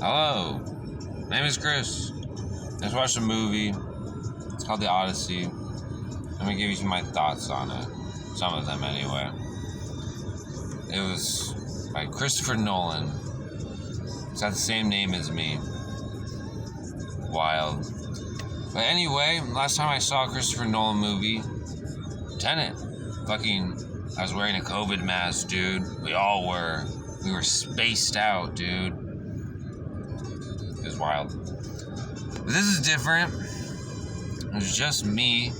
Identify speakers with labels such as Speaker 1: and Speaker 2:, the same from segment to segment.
Speaker 1: Hello, my name is Chris. Just watched a movie. It's called The Odyssey. Let me give you my thoughts on it. Some of them, anyway. It was by Christopher Nolan. It's got the same name as me. Wild. But anyway, last time I saw a Christopher Nolan movie, Tenet. I was wearing a COVID mask, dude. We all were. We were spaced out, dude. It was wild. But this is different. It was just me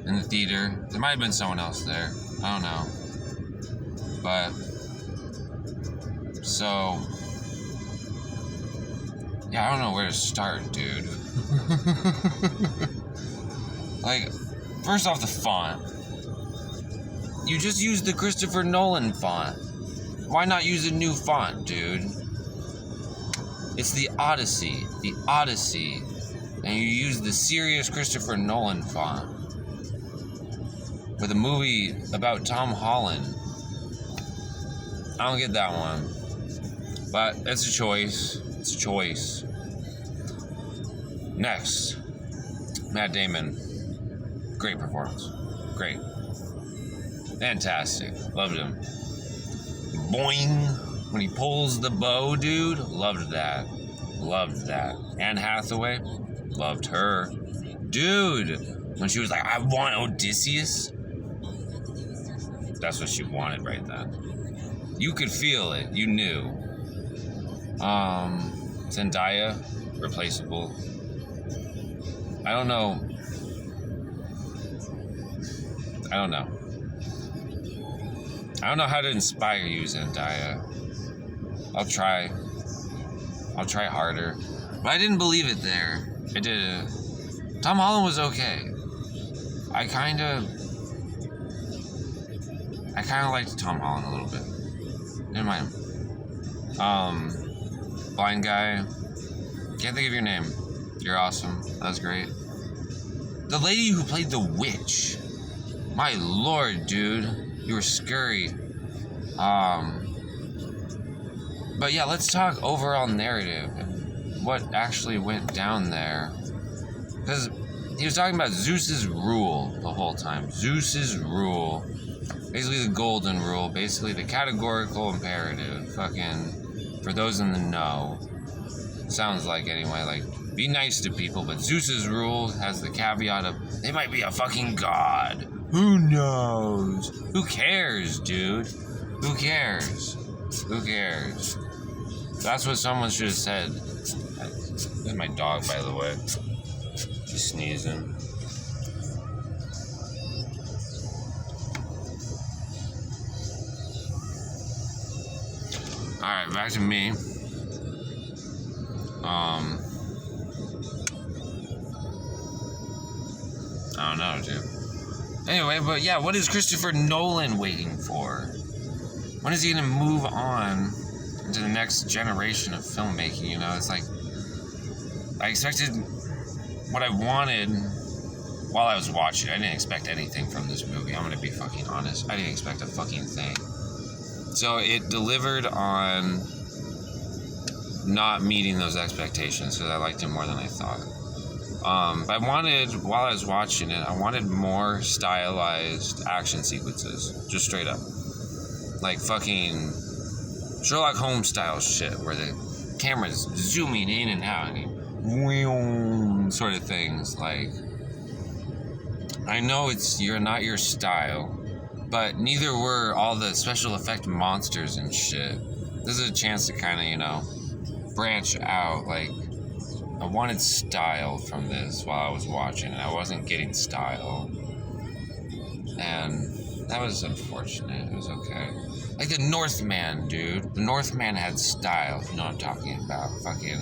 Speaker 1: in the theater. There might have been someone else there. I don't know. But, so, yeah, I don't know where to start, dude. Like, first off, the font. You just used the Christopher Nolan font. Why not use a new font, dude? It's the Odyssey. The Odyssey. And you use the serious Christopher Nolan font. With a movie about Tom Holland. I don't get that one. But it's a choice. It's a choice. Next. Matt Damon. Great performance. Great. Fantastic. Loved him. Boing. When he pulls the bow, dude. Loved that. Loved that. Anne Hathaway. Loved her. Dude. When she was like, I want Odysseus. That's what she wanted right then. You could feel it. You knew. Zendaya. Replaceable. I don't know. I don't know how to inspire you, Zendaya. I'll try harder. But I didn't believe it there. I did. Tom Holland was okay. I kind of liked Tom Holland a little bit. Didn't mind him. Blind guy. Can't think of your name. You're awesome. That was great. The lady who played the witch. My lord, dude. You were scurry. But yeah, let's talk overall narrative and what actually went down there. Because he was talking about Zeus's rule the whole time. Zeus's rule. Basically the golden rule. Basically the categorical imperative. Fucking, for those in the know. Sounds like anyway, like, be nice to people, but Zeus's rule has the caveat of, they might be a fucking god. Who knows? Who cares, dude? Who cares? Who cares? That's what someone should have said. There's my dog, by the way. She's sneezing. Alright, back to me. I don't know, dude. Anyway, but yeah, what is Christopher Nolan waiting for? When is he gonna move on into the next generation of filmmaking, you know? It's like, I expected what I wanted while I was watching. I didn't expect anything from this movie. I'm gonna be fucking honest. I didn't expect a fucking thing. So it delivered on not meeting those expectations, because I liked it more than I thought. But I wanted, while I was watching it, I wanted more stylized action sequences. Just straight up. Like fucking Sherlock Holmes style shit, where the camera's zooming in and out, and sort of things. Like, I know you're not your style, but neither were all the special effect monsters and shit. This is a chance to kind of, you know, branch out. Like, I wanted style from this while I was watching, and I wasn't getting style. And that was unfortunate. It was okay. Like the Northman, dude. The Northman had style, if you know what I'm talking about. Fucking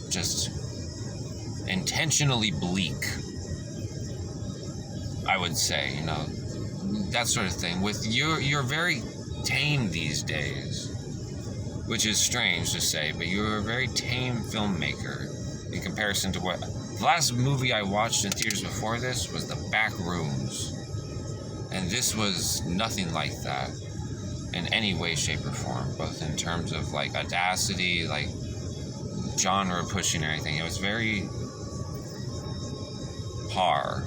Speaker 1: just intentionally bleak, I would say, you know. That sort of thing. With you're very tame these days. Which is strange to say, but you're a very tame filmmaker in comparison to what... The last movie I watched in theaters before this was The Back Rooms. And this was nothing like that. in any way, shape, or form, both in terms of like audacity, like genre pushing or anything. It was very par.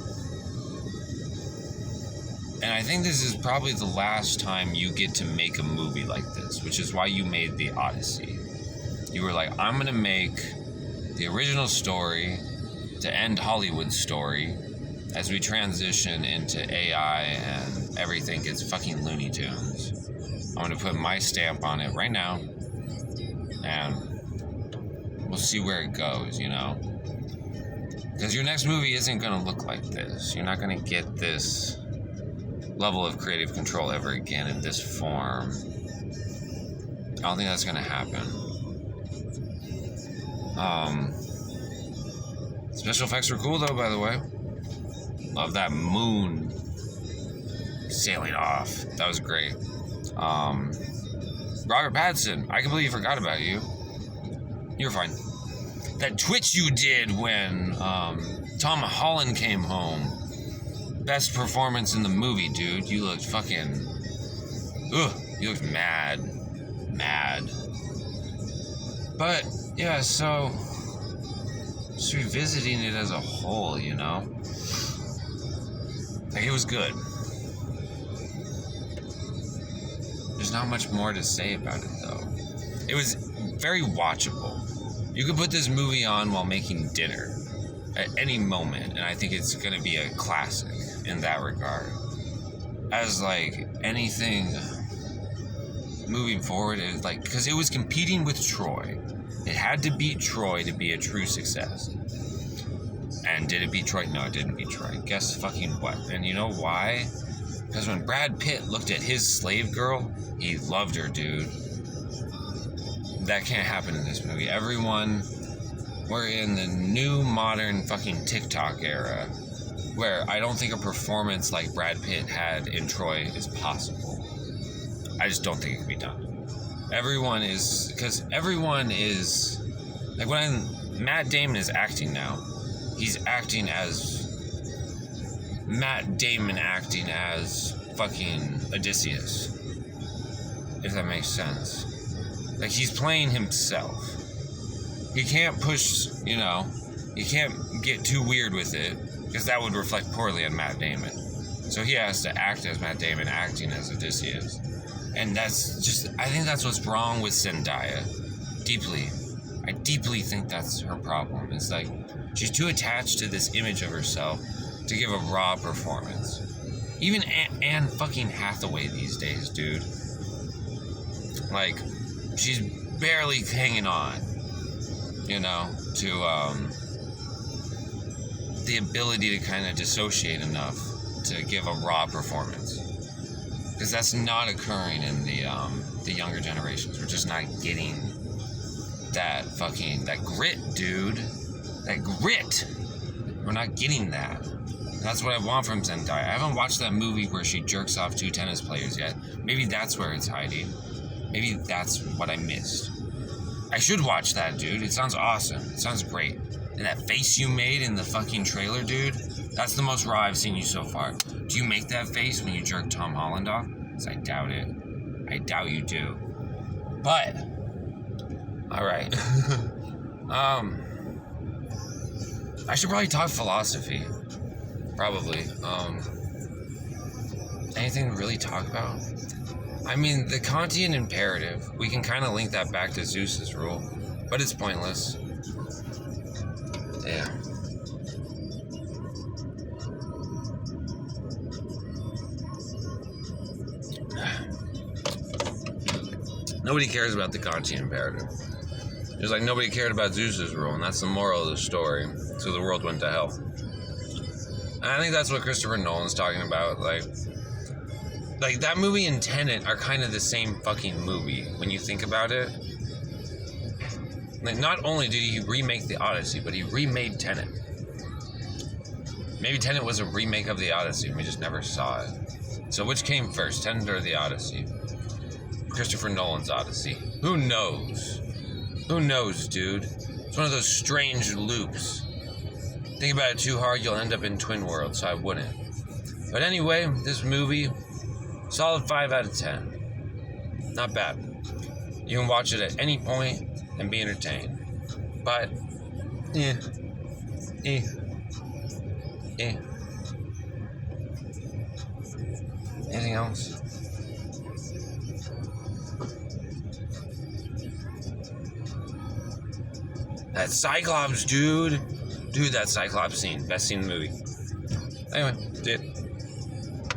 Speaker 1: And I think this is probably the last time you get to make a movie like this, which is why you made the Odyssey. You were like, I'm gonna make the original story to end Hollywood's story as we transition into AI and everything gets fucking Looney Tunes. I'm gonna put my stamp on it right now, and we'll see where it goes, you know? Because your next movie isn't gonna look like this. You're not gonna get this level of creative control ever again in this form. I don't think that's gonna happen. Special effects were cool though, by the way. Love that moon sailing off. That was great. Robert Pattinson, I completely forgot about you. You're fine. That twitch you did when Tom Holland came home. Best performance in the movie, dude. You looked fucking... Ugh. You looked mad. Mad. But, yeah, so... just revisiting it as a whole, you know? Like, it was good. There's not much more to say about it, though. It was very watchable. You could put this movie on while making dinner at any moment, and I think it's going to be a classic in that regard. As, like, anything moving forward, is like, because it was competing with Troy. It had to beat Troy to be a true success. And did it beat Troy? No, it didn't beat Troy. Guess fucking what? And you know why? Because when Brad Pitt looked at his slave girl, he loved her, dude. That can't happen in this movie. Everyone, we're in the new modern fucking TikTok era, where I don't think a performance like Brad Pitt had in Troy is possible. I just don't think it can be done. Everyone is, like when Matt Damon is acting now, he's acting as Matt Damon acting as fucking Odysseus, if that makes sense. Like, he's playing himself. He can't push, you know, he can't get too weird with it, because that would reflect poorly on Matt Damon. So he has to act as Matt Damon acting as Odysseus. And that's just, I think that's what's wrong with Zendaya. Deeply. I deeply think that's her problem. It's like, she's too attached to this image of herself to give a raw performance. Even Anne fucking Hathaway these days, dude. Like, she's barely hanging on, you know, to the ability to kind of dissociate enough to give a raw performance. Because that's not occurring in the younger generations. We're just not getting that grit, dude. That grit. We're not getting that. That's what I want from Zendaya. I haven't watched that movie where she jerks off 2 tennis players yet. Maybe that's where it's hiding. Maybe that's what I missed. I should watch that, dude. It sounds awesome. It sounds great. And that face you made in the fucking trailer, dude, that's the most raw I've seen you so far. Do you make that face when you jerk Tom Holland off? Because I doubt it. I doubt you do. But, alright. I should probably talk philosophy. Probably. Anything to really talk about? I mean, the Kantian imperative, we can kind of link that back to Zeus's rule, but it's pointless. Yeah. Nobody cares about the Kantian imperative. Just like nobody cared about Zeus's rule, and that's the moral of the story. So the world went to hell. And I think that's what Christopher Nolan's talking about. Like that movie and Tenet are kind of the same fucking movie when you think about it. Like, not only did he remake the Odyssey, but he remade Tenet. Maybe Tenet was a remake of the Odyssey and we just never saw it. So which came first, Tenet or the Odyssey? Christopher Nolan's Odyssey. Who knows? Who knows, dude? It's one of those strange loops. Think about it too hard, you'll end up in Twin World, so I wouldn't. But anyway, this movie, solid 5 out of 10. Not bad. You can watch it at any point and be entertained. But, Anything else? That Cyclops, dude. Dude, that Cyclops scene. Best scene in the movie. Anyway, dude.